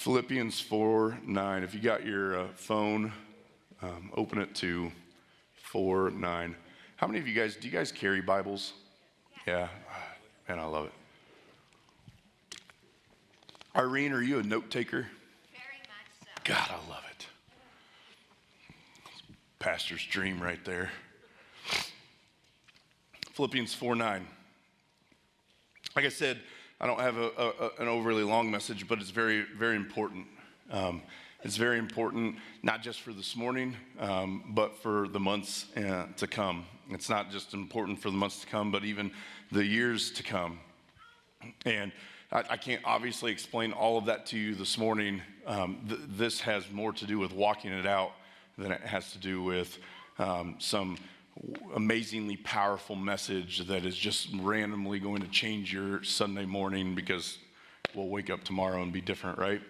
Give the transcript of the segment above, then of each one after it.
Philippians 4:9. If you got your phone, open it to 4:9. How many of you guys, do you guys carry Bibles? Yeah. Man, I love it. Irene, are you a note taker? Very much so. God, I love it. Pastor's dream right there. Philippians 4:9. Like I said, I don't have an overly long message, but it's very, very important. It's very important, not just for this morning, but for the months to come. It's not just important for the months to come, but even the years to come. And I can't obviously explain all of that to you this morning. This has more to do with walking it out than it has to do with some amazingly powerful message that is just randomly going to change your Sunday morning because we'll wake up tomorrow and be different, right?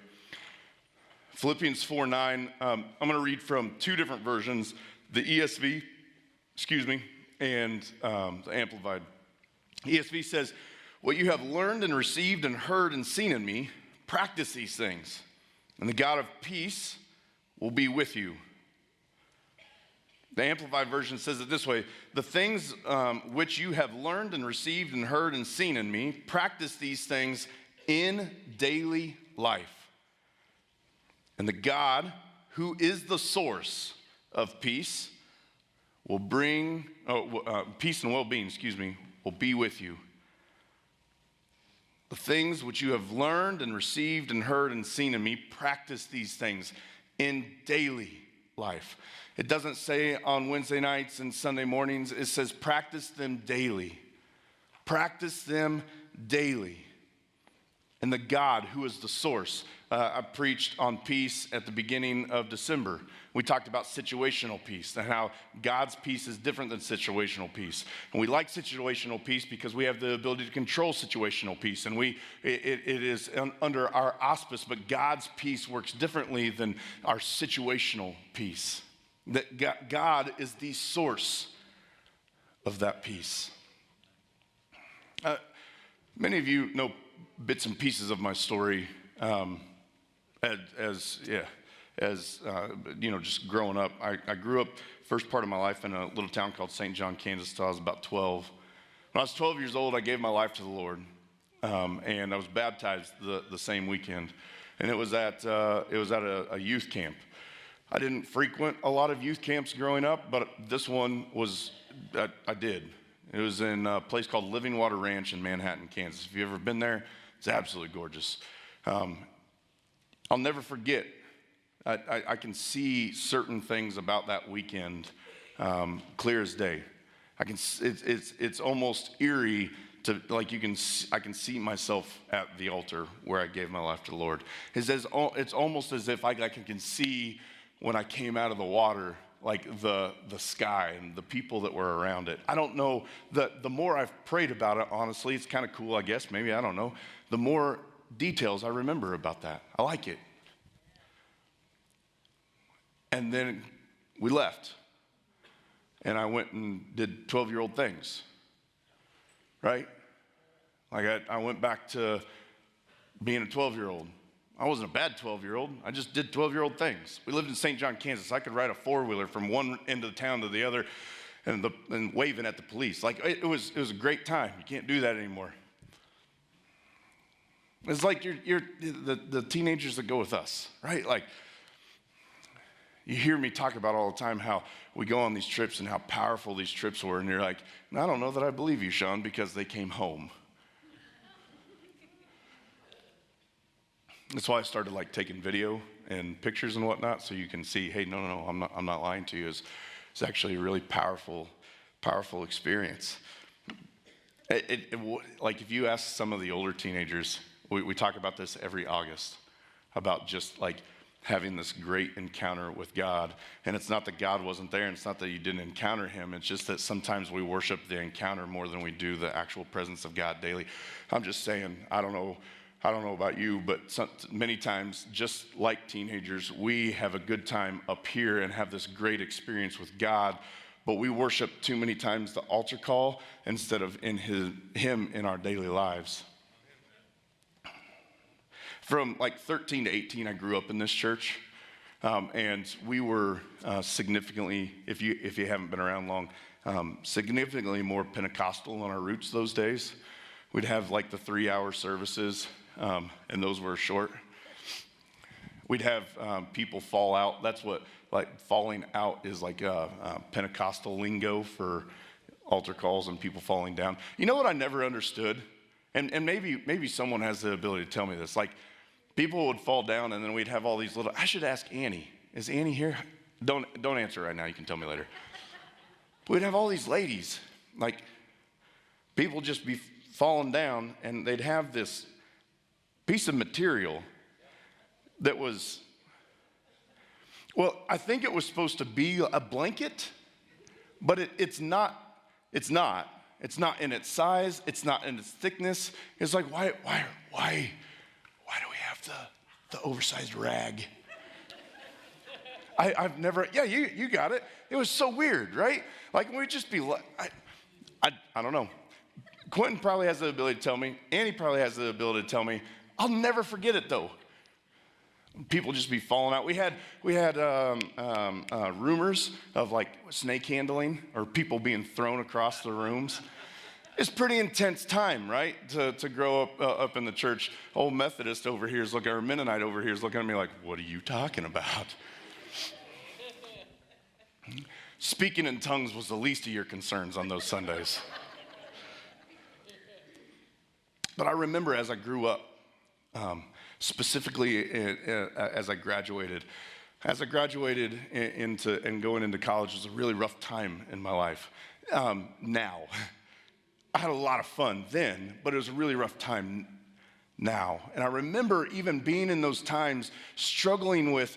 Philippians 4:9, I'm going to read from two different versions, the ESV, and the Amplified. ESV says, "What you have learned and received and heard and seen in me, practice these things, and the God of peace will be with you." The Amplified version says it this way: "The things which you have learned and received and heard and seen in me, practice these things in daily life. And the God, who is the source of peace, will bring peace and well-being, will be with you. The things which you have learned and received and heard and seen in me, practice these things in daily life." It doesn't say on Wednesday nights and Sunday mornings. It says practice them daily. Practice them daily. And the God who is the source. I preached on peace at the beginning of December. We talked about situational peace and how God's peace is different than situational peace. And we like situational peace because we have the ability to control situational peace. And it is under our auspice, but God's peace works differently than our situational peace. That God is the source of that peace. Many of you know bits and pieces of my story just growing up. I grew up first part of my life in a little town called St. John, Kansas, till I was about 12. When I was 12 years old, I gave my life to the Lord, and I was baptized the same weekend, and it was at a youth camp. I didn't frequent a lot of youth camps growing up, but this one I did. It was in a place called Living Water Ranch in Manhattan, Kansas. If you've ever been there, it's absolutely gorgeous. I'll never forget. I can see certain things about that weekend clear as day. It's almost eerie to I can see myself at the altar where I gave my life to the Lord. It's almost as if I can see when I came out of the water, like the sky and the people that were around it. I don't know, the more I've prayed about it, honestly, it's kind of cool, I guess, maybe, I don't know. The more details I remember about that. I like it. And then we left. And I went and did 12-year-old things, right? Like I went back to being a 12-year-old. I wasn't a bad 12-year-old. I just did 12-year-old things. We lived in St. John, Kansas. I could ride a four-wheeler from one end of the town to the other and waving at the police. Like it was a great time. You can't do that anymore. It's like you're the teenagers that go with us, right? Like you hear me talk about all the time how we go on these trips and how powerful these trips were, and you're like, I don't know that I believe you, Sean, because they came home. That's why I started taking video and pictures and whatnot, so you can see, hey, no, I'm not lying to you. It's actually a really powerful experience. Like if you ask some of the older teenagers, we talk about this every August, about just having this great encounter with God. And it's not that God wasn't there, and it's not that you didn't encounter him. It's just that sometimes we worship the encounter more than we do the actual presence of God daily. I'm just saying, I don't know about you, but many times, just like teenagers, we have a good time up here and have this great experience with God, but we worship too many times the altar call instead of him in our daily lives. From like 13 to 18, I grew up in this church. And we were significantly, if you haven't been around long, significantly more Pentecostal on our roots those days. We'd have like the 3-hour services, and those were short. We'd have people fall out. That's what, like, falling out is like Pentecostal lingo for altar calls and people falling down. You know what I never understood? And maybe someone has the ability to tell me this. Like, people would fall down, and then we'd have all these little, I should ask Annie. Is Annie here? Don't answer right now. You can tell me later. We'd have all these ladies, like, people just be falling down, and they'd have this piece of material that was, well, I think it was supposed to be a blanket, but it's not. It's not in its size. It's not in its thickness. It's like, why do we have the oversized rag? I've never, yeah, you got it. It was so weird, right? Like, we'd just be like, I don't know. Quentin probably has the ability to tell me. Annie probably has the ability to tell me. I'll never forget it, though. People just be falling out. We had rumors of like snake handling or people being thrown across the rooms. It's pretty intense time, right? To grow up in the church. Old Methodist over here is looking, or Mennonite over here is looking at me like, what are you talking about? Speaking in tongues was the least of your concerns on those Sundays. But I remember as I grew up, specifically as I graduated into and going into college was a really rough time in my life. Now, I had a lot of fun then, but it was a really rough time now. And I remember even being in those times struggling with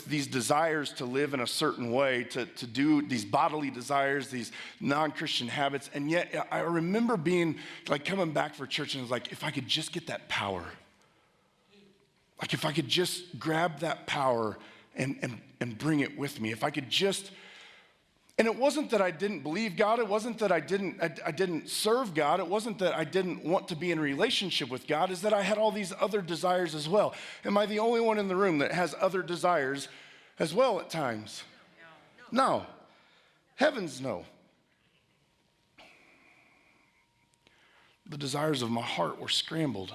these desires to live in a certain way, to do these bodily desires, these non-Christian habits. And yet I remember being like coming back for church and it was like, if I could just get that power. Like if I could just grab that power and bring it with me. If I could just, and it wasn't that I didn't believe God. It wasn't that I didn't serve God. It wasn't that I didn't want to be in a relationship with God. Is that I had all these other desires as well. Am I the only one in the room that has other desires as well at times? No. Heavens no. The desires of my heart were scrambled.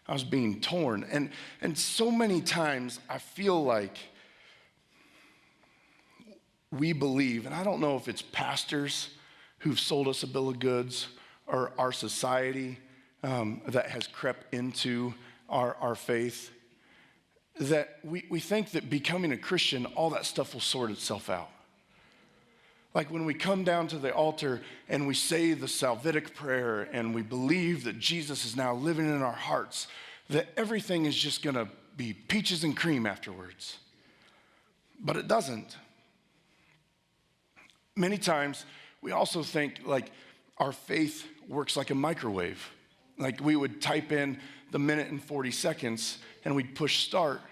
I was being torn. And so many times I feel like we believe, and I don't know if it's pastors who've sold us a bill of goods or our society that has crept into our faith, that we think that becoming a Christian, all that stuff will sort itself out. Like when we come down to the altar and we say the salvific prayer and we believe that Jesus is now living in our hearts, that everything is just going to be peaches and cream afterwards. But it doesn't. Many times we also think like our faith works like a microwave. Like we would type in the minute and 40 seconds and we'd push start,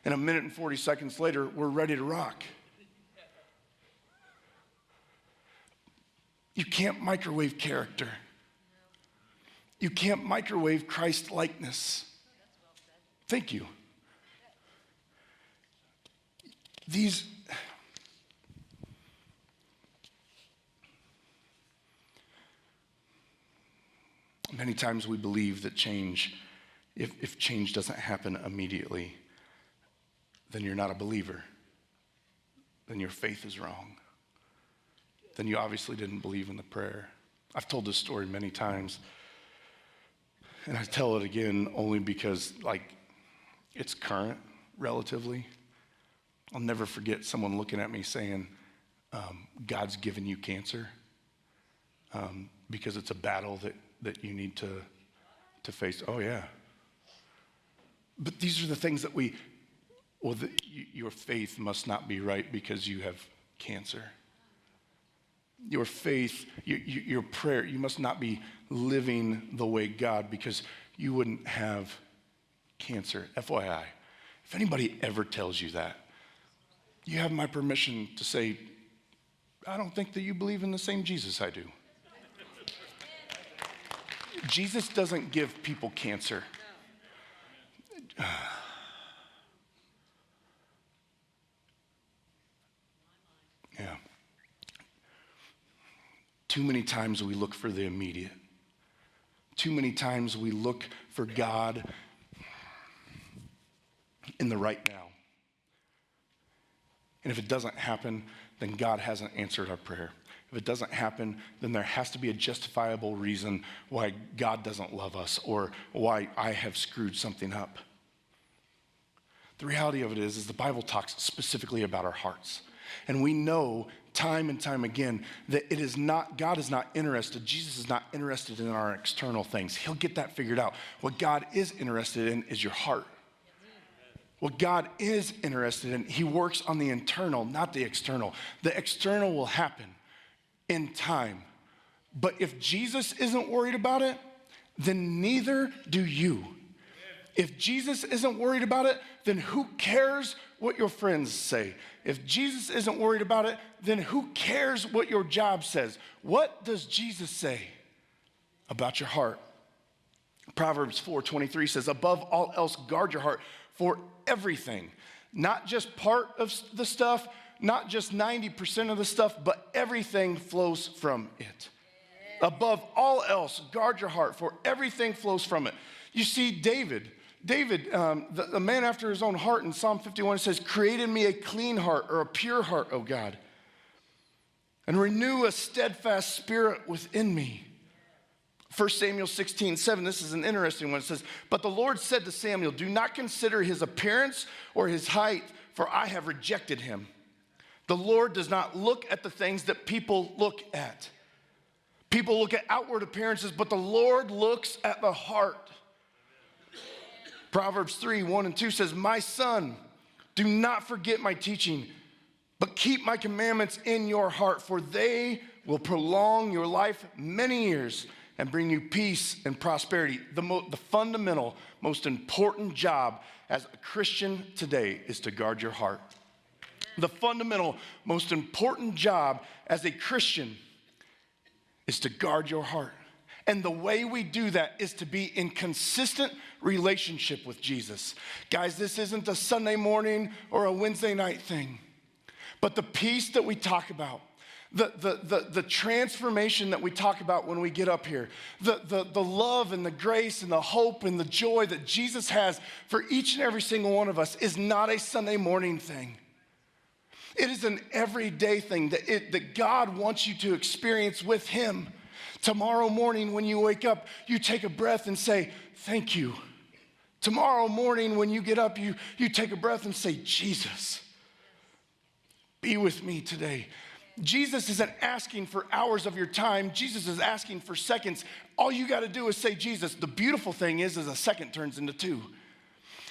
and a minute and 40 seconds later, we're ready to rock. You can't microwave character. You can't microwave Christ likeness. Thank you. Many times we believe that change, if change doesn't happen immediately, then you're not a believer. Then your faith is wrong. Then you obviously didn't believe in the prayer. I've told this story many times, and I tell it again only because, like, it's current, relatively. I'll never forget someone looking at me saying, God's given you cancer because it's a battle that you need to face. Oh, yeah. But these are the things that your faith must not be right because you have cancer. Your faith, your prayer, you must not be living the way God because you wouldn't have cancer. FYI, if anybody ever tells you that, you have my permission to say, I don't think that you believe in the same Jesus I do. Jesus doesn't give people cancer. Yeah. Too many times we look for the immediate. Too many times we look for God in the right now. And if it doesn't happen, then God hasn't answered our prayer. If it doesn't happen, then there has to be a justifiable reason why God doesn't love us or why I have screwed something up. The reality of it is the Bible talks specifically about our hearts. And we know time and time again that it is not, God is not interested, Jesus is not interested in our external things. He'll get that figured out. What God is interested in is your heart. What God is interested in, he works on the internal, not the external. The external will happen in time. But if Jesus isn't worried about it, then neither do you. If Jesus isn't worried about it, then who cares what your friends say? If Jesus isn't worried about it, then who cares what your job says? What does Jesus say about your heart? Proverbs 4:23 says, above all else, guard your heart, for everything, not just part of the stuff, not just 90% of the stuff, but everything flows from it. Above all else, guard your heart, for everything flows from it. You see, David, the man after his own heart in Psalm 51, it says, create in me a clean heart or a pure heart, O God, and renew a steadfast spirit within me. 1 Samuel 16:7, this is an interesting one. It says, but the Lord said to Samuel, do not consider his appearance or his height, for I have rejected him. The Lord does not look at the things that people look at. People look at outward appearances, but the Lord looks at the heart. Proverbs 3:1-2 says, my son, do not forget my teaching, but keep my commandments in your heart, for they will prolong your life many years and bring you peace and prosperity. The fundamental, most important job as a Christian today is to guard your heart. The fundamental, most important job as a Christian is to guard your heart. And the way we do that is to be in consistent relationship with Jesus. Guys, this isn't a Sunday morning or a Wednesday night thing. But the peace that we talk about, the transformation that we talk about when we get up here, the love and the grace and the hope and the joy that Jesus has for each and every single one of us is not a Sunday morning thing. It is an everyday thing that God wants you to experience with him. Tomorrow morning when you wake up, you take a breath and say, thank you. Tomorrow morning when you get up, you take a breath and say, Jesus, be with me today. Jesus isn't asking for hours of your time. Jesus is asking for seconds. All you got to do is say Jesus. The beautiful thing is a second turns into 2.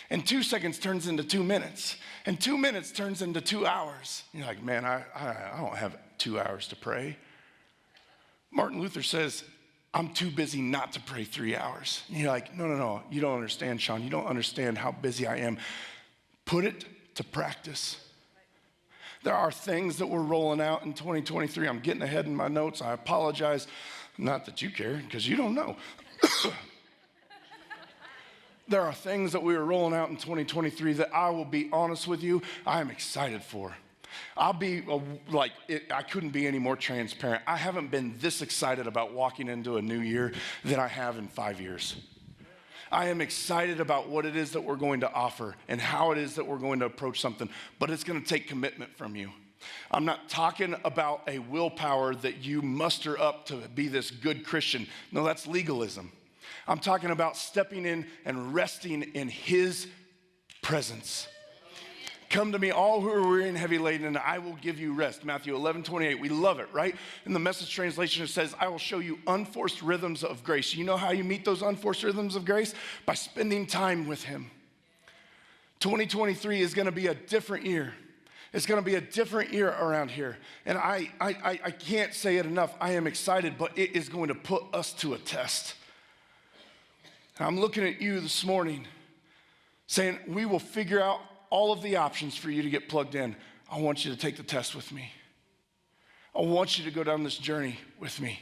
And 2 seconds turns into 2 minutes. And 2 minutes turns into 2 hours. You're like, man, I don't have 2 hours to pray. Martin Luther says, I'm too busy not to pray 3 hours. And you're like, no, you don't understand, Sean. You don't understand how busy I am. Put it to practice. There are things that we're rolling out in 2023. I'm getting ahead in my notes. I apologize. Not that you care, because you don't know. There are things that we are rolling out in 2023 that I will be honest with you, I am excited for. I'll be I couldn't be any more transparent. I haven't been this excited about walking into a new year than I have in 5 years. I am excited about what it is that we're going to offer and how it is that we're going to approach something, but it's going to take commitment from you. I'm not talking about a willpower that you muster up to be this good Christian. No, that's legalism. I'm talking about stepping in and resting in his presence. Come to me, all who are weary and heavy laden, and I will give you rest. Matthew 11:28. We love it, right? In the Message translation, it says, I will show you unforced rhythms of grace. You know how you meet those unforced rhythms of grace? By spending time with him. 2023 is going to be a different year. It's going to be a different year around here. And I can't say it enough. I am excited, but it is going to put us to a test. And I'm looking at you this morning saying, we will figure out all of the options for you to get plugged in. I want you to take the test with me. I want you to go down this journey with me.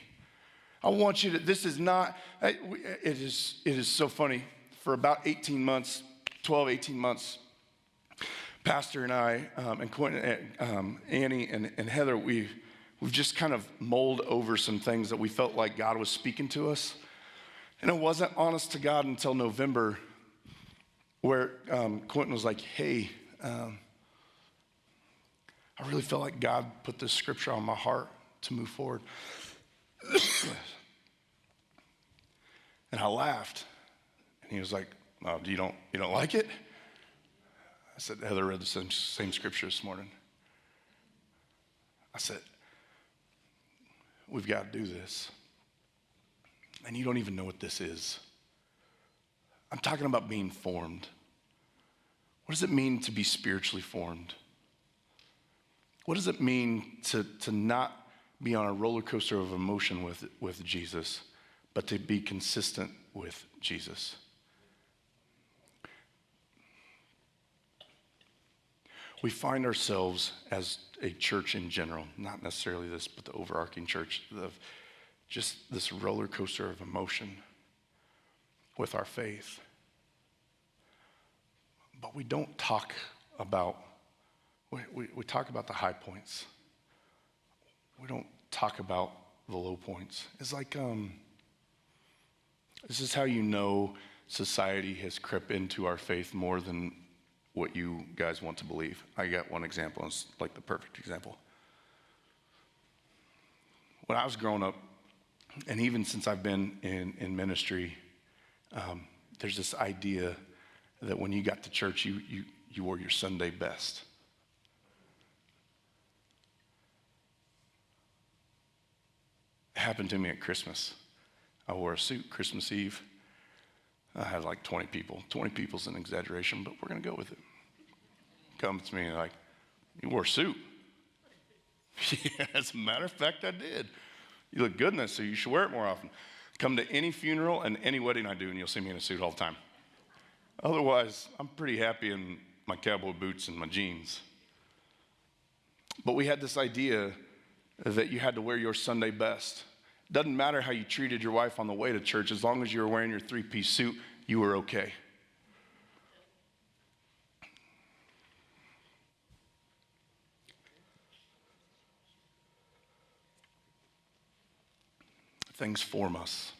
I want you to, this is not, it is so funny. For about 18 months, 12, 18 months, Pastor and I, and Quentin, Annie, and Heather, we've just kind of mulled over some things that we felt like God was speaking to us. And it wasn't honest to God until November, where Quentin was like, hey, I really felt like God put this scripture on my heart to move forward. And I laughed. And he was like, oh, you don't like it? I said, Heather read the same scripture this morning. I said, we've got to do this. And you don't even know what this is. I'm talking about being formed. What does it mean to be spiritually formed? What does it mean to not be on a roller coaster of emotion with Jesus, but to be consistent with Jesus? We find ourselves as a church in general, not necessarily this, but the overarching church, of just this roller coaster of emotion with our faith. But we don't talk about, we talk about the high points. We don't talk about the low points. It's like, this is how you know society has crept into our faith more than what you guys want to believe. I got one example, it's like the perfect example. When I was growing up, and even since I've been in ministry, there's this idea that when you got to church, you wore your Sunday best. It happened to me at Christmas. I wore a suit Christmas Eve. I had like 20 people. 20 people's an exaggeration, but we're going to go with it. Come to me like, you wore a suit? Yeah, as a matter of fact, I did. You look good in that suit. You should wear it more often. Come to any funeral and any wedding I do, and you'll see me in a suit all the time. Otherwise, I'm pretty happy in my cowboy boots and my jeans. But we had this idea that you had to wear your Sunday best. Doesn't matter how you treated your wife on the way to church, as long as you were wearing your three-piece suit, you were okay. Things form us.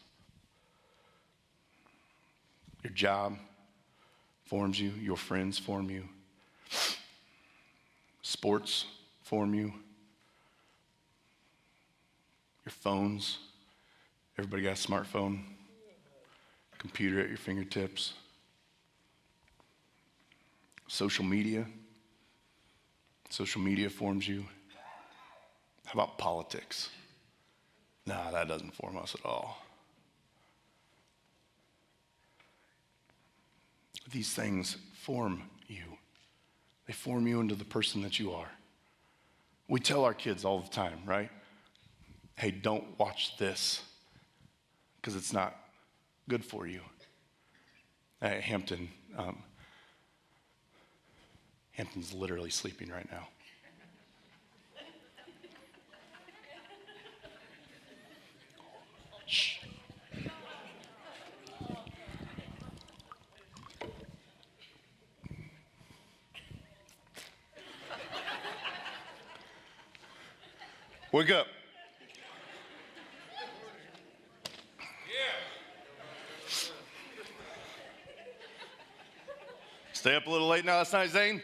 Your job forms you. Your friends form you. Sports form you. Your phones. Everybody got a smartphone. Computer at your fingertips. Social media. Social media forms you. How about politics? No, that doesn't form us at all. These things form you. They form you into the person that you are. We tell our kids all the time, right? Hey, don't watch this because it's not good for you. At Hampton's literally sleeping right now. Shh. Wake up. Stay up a little late now last night, Zane?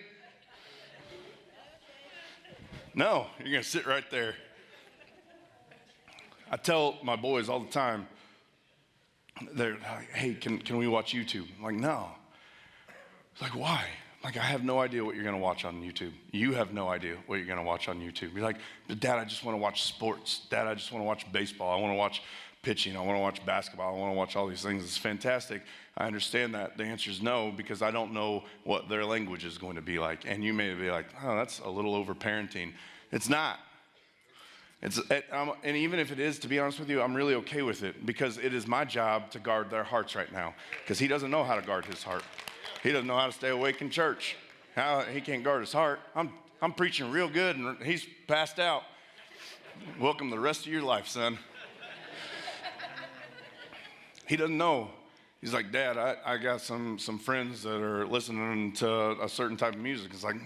No, you're going to sit right there. I tell my boys all the time, they're like, hey, can we watch YouTube? I'm like, no. It's like, why? Like, I have no idea what you're going to watch on YouTube. You have no idea what you're going to watch on YouTube. You're like, but Dad, I just want to watch sports. Dad, I just want to watch baseball. I want to watch pitching. I want to watch basketball. I want to watch all these things. It's fantastic. I understand that. The answer is no, because I don't know what their language is going to be like. And you may be like, oh, that's a little over-parenting. It's not. And even if it is, to be honest with you, I'm really okay with it, because it is my job to guard their hearts right now, because he doesn't know how to guard his heart. He doesn't know how to stay awake in church. He can't guard his heart. I'm preaching real good, and he's passed out. Welcome to the rest of your life, son. He doesn't know. He's like, Dad, I got some friends that are listening to a certain type of music. It's like,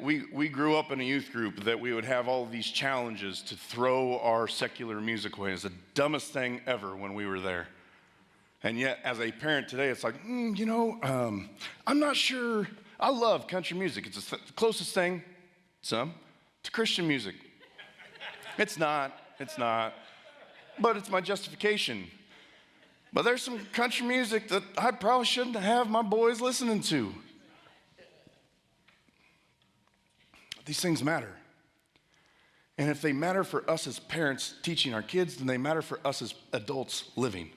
we grew up in a youth group that we would have all of these challenges to throw our secular music away. It's the dumbest thing ever when we were there. And yet, as a parent today, it's like, I'm not sure. I love country music. It's the closest thing, to Christian music. It's not, but it's my justification. But there's some country music that I probably shouldn't have my boys listening to. These things matter. And if they matter for us as parents teaching our kids, then they matter for us as adults living.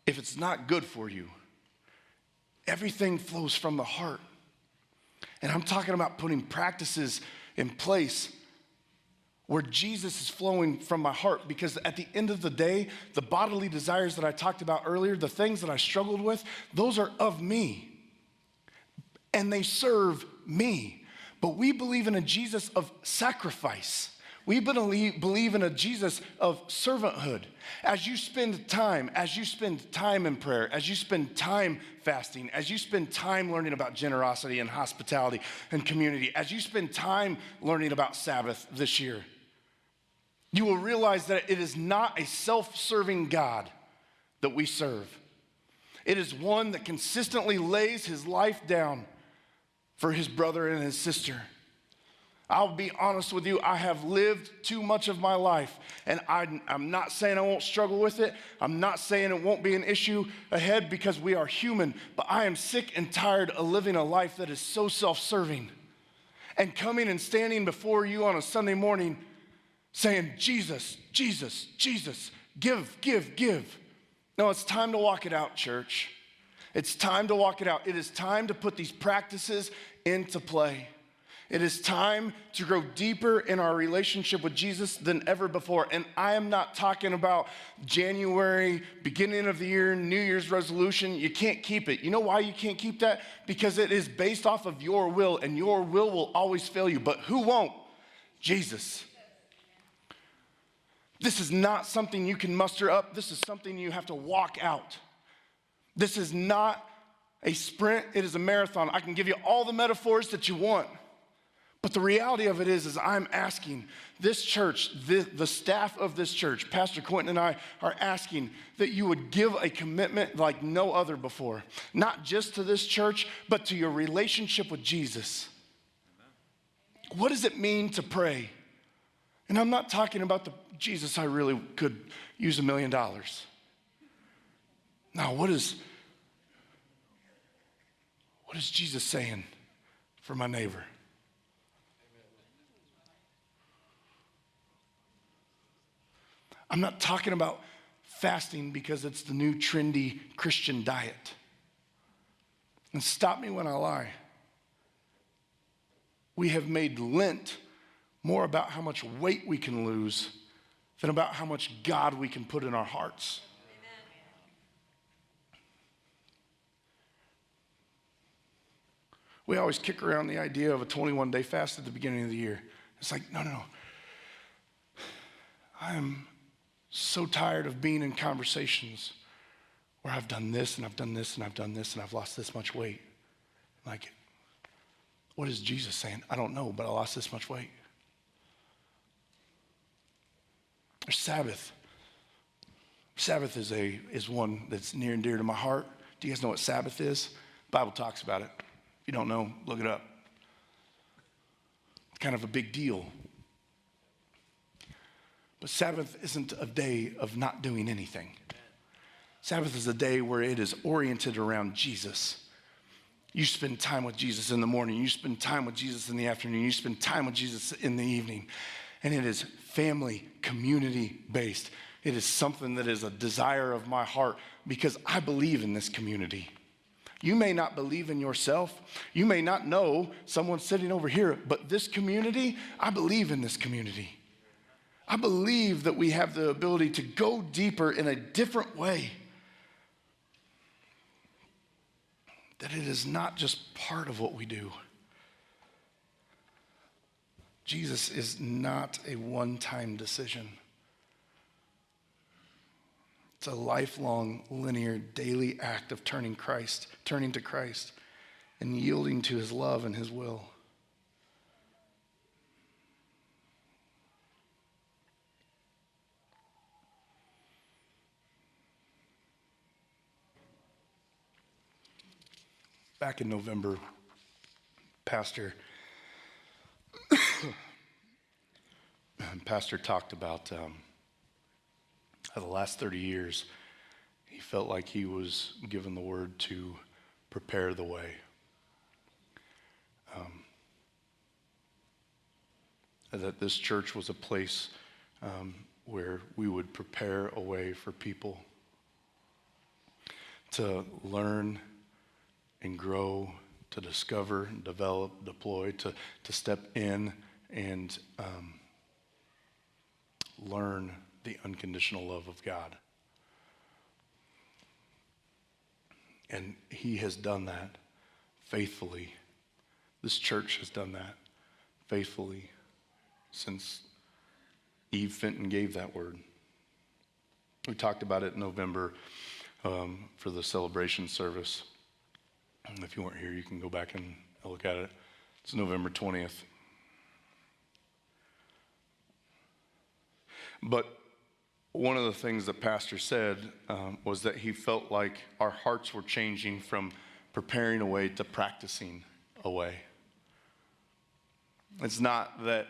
If it's not good for you, everything flows from the heart. And I'm talking about putting practices in place where Jesus is flowing from my heart, because at the end of the day, the bodily desires that I talked about earlier, the things that I struggled with, those are of me. And they serve me. But we believe in a Jesus of sacrifice. We believe in a Jesus of servanthood. As you spend time in prayer, as you spend time fasting, as you spend time learning about generosity and hospitality and community, as you spend time learning about Sabbath this year, you will realize that it is not a self-serving God that we serve. It is one that consistently lays his life down for his brother and his sister. I'll be honest with you, I have lived too much of my life, and I'm not saying I won't struggle with it. I'm not saying it won't be an issue ahead, because we are human, but I am sick and tired of living a life that is so self-serving and coming and standing before you on a Sunday morning saying, Jesus, Jesus, Jesus, give, give, give. No, it's time to walk it out, church. It's time to walk it out. It is time to put these practices into play. It is time to grow deeper in our relationship with Jesus than ever before. And I am not talking about January, beginning of the year, New Year's resolution. You can't keep it. You know why you can't keep that? Because it is based off of your will, and your will always fail you. But who won't? Jesus. This is not something you can muster up. This is something you have to walk out. This is not a sprint. It is a marathon. I can give you all the metaphors that you want. But the reality of it is I'm asking this church, the staff of this church, Pastor Quentin and I are asking that you would give a commitment like no other before. Not just to this church, but to your relationship with Jesus. What does it mean to pray? And I'm not talking about Jesus, I really could use $1 million. Now, what is Jesus saying for my neighbor? I'm not talking about fasting because it's the new trendy Christian diet. And stop me when I lie. We have made Lent more about how much weight we can lose than about how much God we can put in our hearts. We always kick around the idea of a 21-day fast at the beginning of the year. It's like, no. I am so tired of being in conversations where I've done this and I've done this and I've done this and I've lost this much weight. Like, what is Jesus saying? I don't know, but I lost this much weight. Or Sabbath. Sabbath is one that's near and dear to my heart. Do you guys know what Sabbath is? The Bible talks about it. If you don't know, look it up. It's kind of a big deal. But Sabbath isn't a day of not doing anything. Sabbath is a day where it is oriented around Jesus. You spend time with Jesus in the morning. You spend time with Jesus in the afternoon. You spend time with Jesus in the evening. And it is family, community-based. It is something that is a desire of my heart because I believe in this community. You may not believe in yourself. You may not know someone sitting over here, but this community, I believe in this community. I believe that we have the ability to go deeper in a different way. That it is not just part of what we do. Jesus is not a one-time decision. It's a lifelong, linear, daily act of turning to Christ, and yielding to his love and his will. Back in November, Pastor talked about how the last 30 years, he felt like he was given the word to prepare the way. That this church was a place where we would prepare a way for people to learn and grow, to discover, develop, deploy, to step in and learn the unconditional love of God. And he has done that faithfully. This church has done that faithfully since Eve Fenton gave that word. We talked about it in November for the celebration service. If you weren't here, you can go back and look at it. It's November 20th. But one of the things that Pastor said was that he felt like our hearts were changing from preparing a way to practicing a way. It's not that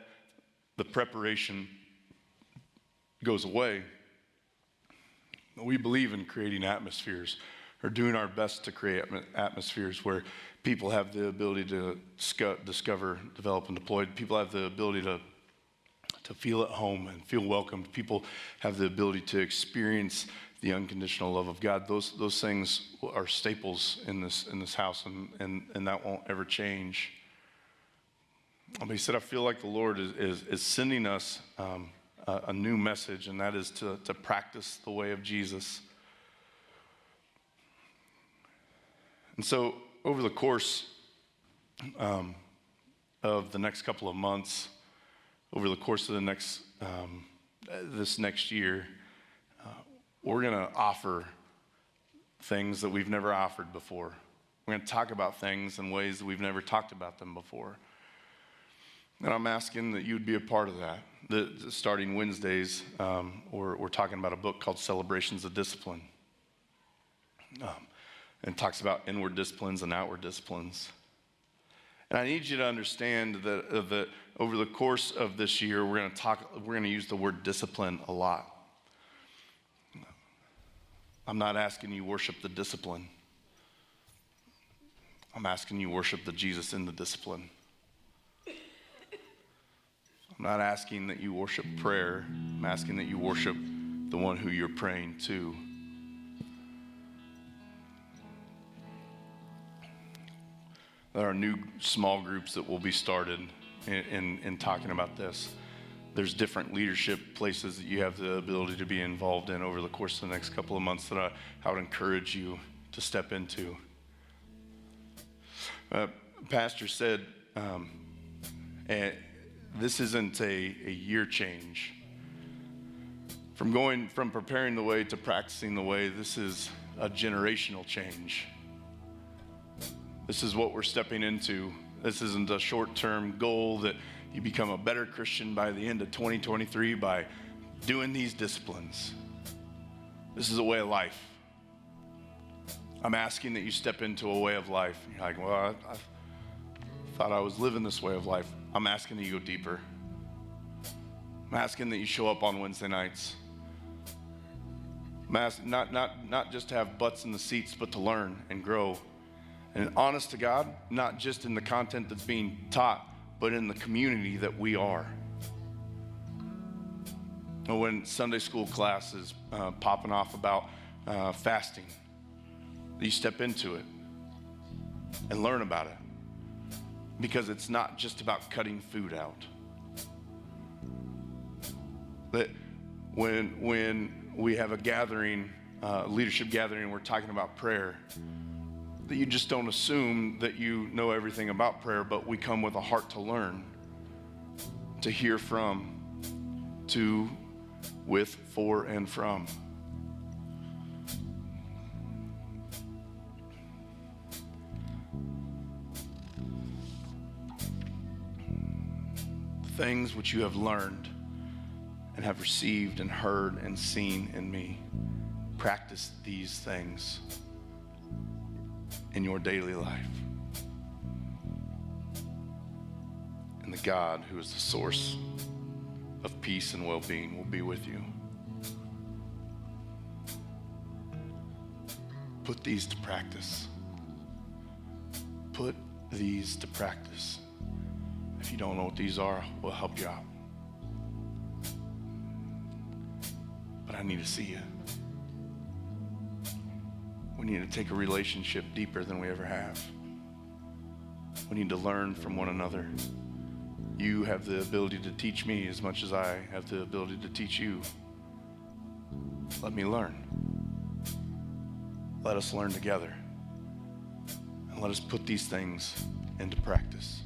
the preparation goes away. We believe in creating atmospheres, or doing our best to create atmospheres where people have the ability to discover, develop, and deploy. People have the ability to feel at home and feel welcomed. People have the ability to experience the unconditional love of God. Those things are staples in this house, and that won't ever change. But he said, I feel like the Lord is sending us a new message, and that is to practice the way of Jesus. And so over the course of the next couple of months, over the course of this next year, we're going to offer things that we've never offered before. We're going to talk about things in ways that we've never talked about them before. And I'm asking that you'd be a part of that. Starting Wednesdays, we're talking about a book called Celebrations of Discipline. And talks about inward disciplines and outward disciplines. And I need you to understand that over the course of this year, we're going to use the word discipline a lot. I'm not asking you worship the discipline. I'm asking you worship the Jesus in the discipline. I'm not asking that you worship prayer. I'm asking that you worship the one who you're praying to. There are new small groups that will be started in talking about this. There's different leadership places that you have the ability to be involved in over the course of the next couple of months that I would encourage you to step into. Pastor said, and this isn't a year change. From preparing the way to practicing the way, this is a generational change. This is what we're stepping into. This isn't a short-term goal that you become a better Christian by the end of 2023 by doing these disciplines. This is a way of life. I'm asking that you step into a way of life. You're like, well, I thought I was living this way of life. I'm asking that you go deeper. I'm asking that you show up on Wednesday nights. I'm asking not just to have butts in the seats, but to learn and grow. And honest to God, not just in the content that's being taught, but in the community that we are. And when Sunday school class is popping off about fasting, you step into it and learn about it. Because it's not just about cutting food out. That when we have a gathering, leadership gathering, and we're talking about prayer, that you just don't assume that you know everything about prayer, but we come with a heart to learn, to hear from, to, with, for, and from. things which you have learned and have received and heard and seen in me. Practice these things in your daily life. And the God who is the source of peace and well-being will be with you. Put these to practice. Put these to practice. If you don't know what these are, we'll help you out. But I need to see you. We need to take a relationship deeper than we ever have. We need to learn from one another. You have the ability to teach me as much as I have the ability to teach you. Let me learn. Let us learn together. And let us put these things into practice.